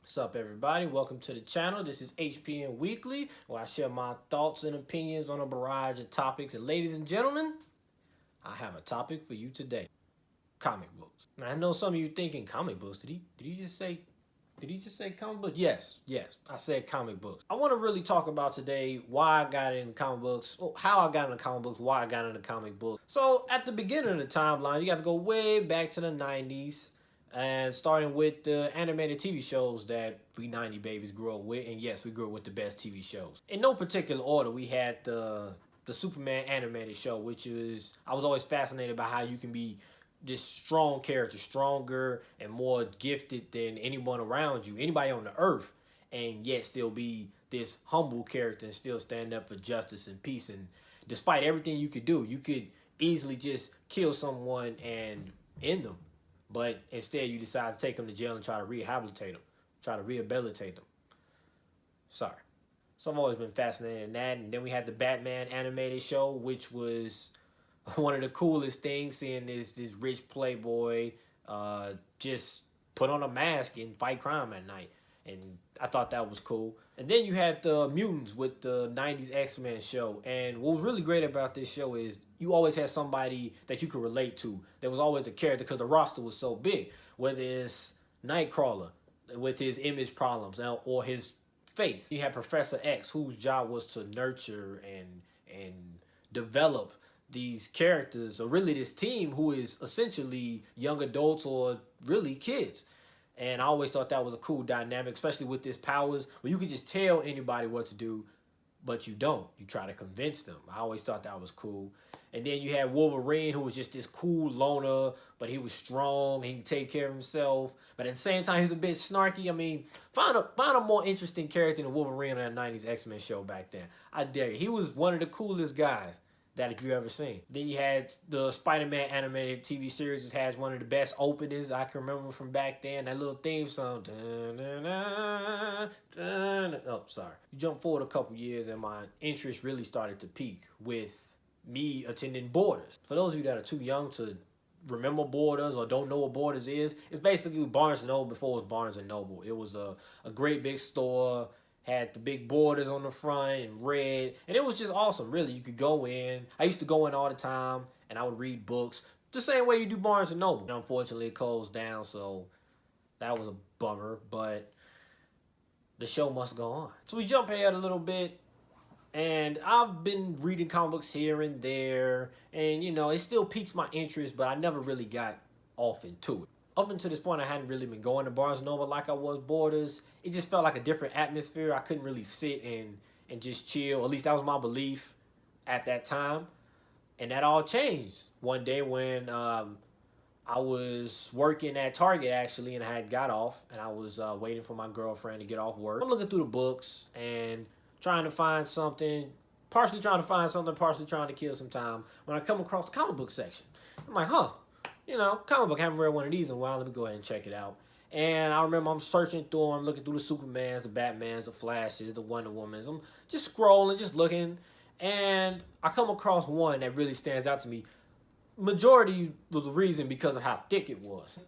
What's up, everybody? Welcome to the channel. This is HPN Weekly, where I share my thoughts and opinions on a barrage of topics. And ladies and gentlemen, I have a topic for you today: comic books. Now, I know some of you thinking comic books. Did he just say comic books? Yes, I said comic books. I want to really talk about today why I got into comic books, how I got into comic books, why I got into comic books. So at the beginning of the timeline, you got to go way back to the 90s. And starting with the animated TV shows that we 90 babies grew up with. And yes, we grew up with the best TV shows. In no particular order, we had the Superman animated show, which is, I was always fascinated by how you can be this strong character, stronger and more gifted than anyone around you, anybody on the earth, and yet still be this humble character and still stand up for justice and peace. And despite everything you could do, you could easily just kill someone and end them. But instead, you decide to take them to jail and try to rehabilitate them. Sorry. So I've always been fascinated in that. And then we had the Batman animated show, which was one of the coolest things, seeing this rich playboy just put on a mask and fight crime at night. And I thought that was cool. And then you had the Mutants with the 90s X-Men show. And what was really great about this show is you always had somebody that you could relate to. There was always a character because the roster was so big. Whether it's Nightcrawler with his image problems or his faith. You had Professor X, whose job was to nurture and develop these characters, or really this team who is essentially young adults or really kids. And I always thought that was a cool dynamic, especially with his powers, where you could just tell anybody what to do, but you don't. You try to convince them. I always thought that was cool. And then you had Wolverine, who was just this cool loner, but he was strong. He could take care of himself. But at the same time, he's a bit snarky. I mean, find a more interesting character than Wolverine on that 90s X-Men show back then. I dare you. He was one of the coolest guys that you ever seen. Then you had the Spider-Man animated TV series, which has one of the best openings I can remember from back then. That little theme song. Oh, sorry. You jump forward a couple years and my interest really started to peak with me attending Borders. For those of you that are too young to remember Borders or don't know what Borders is, it's basically Barnes & Noble before it was Barnes & Noble. It was a great big store, had the big borders on the front and red, and it was just awesome. Really, you could go in. I used to go in all the time, and I would read books the same way you do Barnes & Noble. And unfortunately, it closed down, so that was a bummer, but the show must go on. So we jump ahead a little bit, and I've been reading comic books here and there, and you know, it still piques my interest, but I never really got off into it. Up until this point, I hadn't really been going to Barnes & Noble like I was Borders. It just felt like a different atmosphere. I couldn't really sit and just chill. At least that was my belief at that time. And that all changed one day when I was working at Target, actually, and I had got off. And I was waiting for my girlfriend to get off work. I'm looking through the books and trying to find something. Partially trying to find something, partially trying to kill some time. When I come across the comic book section, I'm like, huh. You know, comic book, I haven't read one of these in a while. Let me go ahead and check it out. And I remember I'm searching through them, looking through the Supermans, the Batmans, the Flashes, the Wonder Womans. I'm just scrolling, just looking. And I come across one that really stands out to me. Majority was the reason because of how thick it was.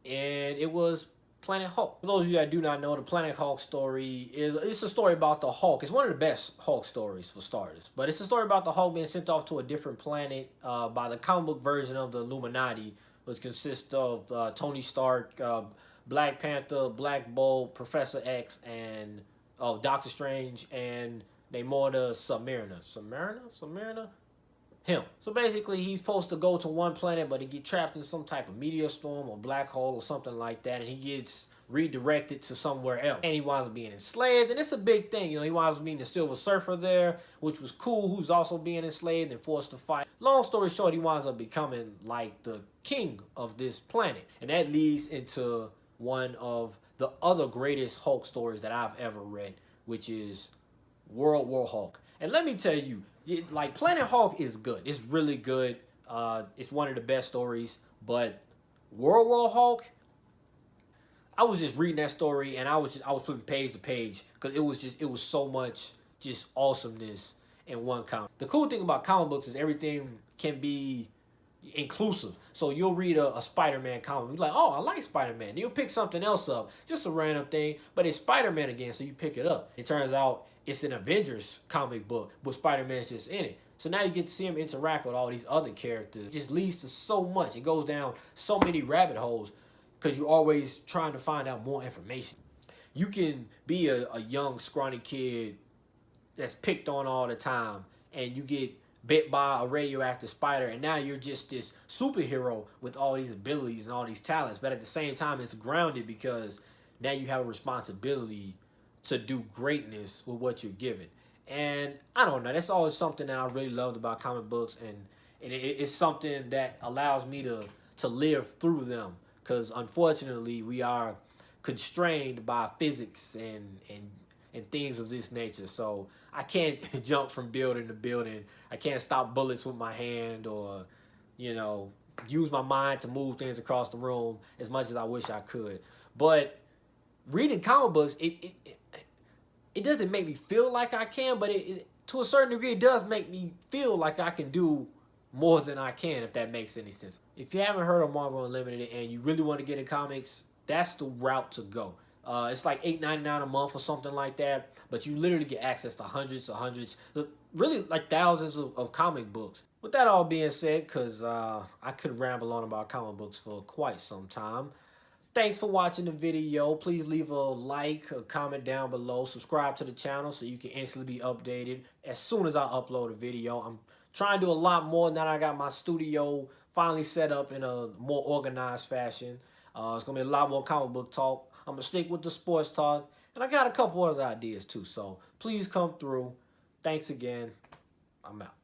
And it was Planet Hulk. For those of you that do not know, the Planet Hulk story it's a story about the Hulk. It's one of the best Hulk stories for starters. But it's a story about the Hulk being sent off to a different planet by the comic book version of the Illuminati, which consists of Tony Stark, Black Panther, Black Bolt, Professor X, and Doctor Strange, and Namor Submariner? Him. So basically, he's supposed to go to one planet, but he gets trapped in some type of meteor storm or black hole or something like that, and he gets redirected to somewhere else. And he winds up being enslaved, and it's a big thing. You know, he winds up being the Silver Surfer there, which was cool, who's also being enslaved and forced to fight. Long story short, he winds up becoming like the king of this planet. And that leads into one of the other greatest Hulk stories that I've ever read, which is World War Hulk. And let me tell you, like, Planet Hulk is good. It's really good. It's one of the best stories. But World War Hulk, I was just reading that story and I was flipping page to page because it was so much just awesomeness in one comic. The cool thing about comic books is everything can be inclusive. So you'll read a Spider-Man comic, you're like, oh, I like Spider-Man. Then you'll pick something else up, just a random thing, but it's Spider-Man again, so you pick it up. It turns out it's an Avengers comic book, but Spider-Man's just in it. So now you get to see him interact with all these other characters. It just leads to so much. It goes down so many rabbit holes because you're always trying to find out more information. You can be a young, scrawny kid that's picked on all the time, and you get bit by a radioactive spider, and now you're just this superhero with all these abilities and all these talents. But at the same time, it's grounded because now you have a responsibility to do greatness with what you're given. And I don't know, that's always something that I really loved about comic books, and it's something that allows me to live through them, because unfortunately we are constrained by physics and things of this nature. So I can't jump from building to building. I can't stop bullets with my hand, or, you know, use my mind to move things across the room as much as I wish I could. But reading comic books, it doesn't make me feel like I can, but to a certain degree, it does make me feel like I can do more than I can, if that makes any sense. If you haven't heard of Marvel Unlimited and you really want to get in comics, that's the route to go. It's like $8.99 a month or something like that, but you literally get access to hundreds, really like thousands of comic books. With that all being said, because I could ramble on about comic books for quite some time, thanks for watching the video. Please leave a like, a comment down below. Subscribe to the channel so you can instantly be updated as soon as I upload a video. I'm trying to do a lot more now that I got my studio finally set up in a more organized fashion. It's going to be a lot more comic book talk. I'm going to stick with the sports talk. And I got a couple other ideas too. So please come through. Thanks again. I'm out.